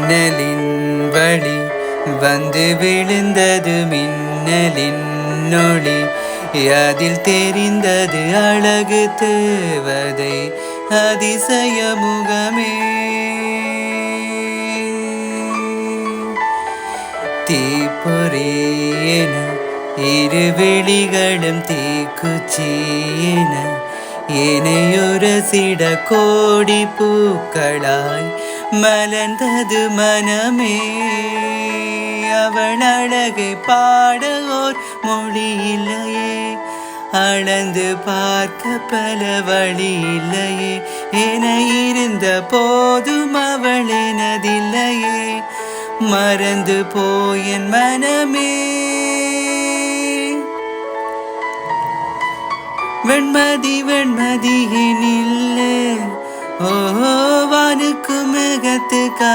ஜன்னலின் வழி வந்து விழுந்தது மின்னலின் நொழி. அதில் தெரிந்தது அழகு தேவதை அதிசய முகமே. தீப்பொறியென இரு விழிகளும் தீக்குச்சியென இணையுரசிட கோடி பூக்களாய் மலர்ந்தது மனமே. அவள் அழகை பாட ஓர் மொழி இல்லையே, அளந்து பார்க்க பல வழி இல்லையே. என இருந்த போதும் அவள் எனதில்லையே, மறந்து போயன் மனமே. வெண்மதி வெண்மதி எனில்லை, ஓ வானுக்கு மேகத்துக்கா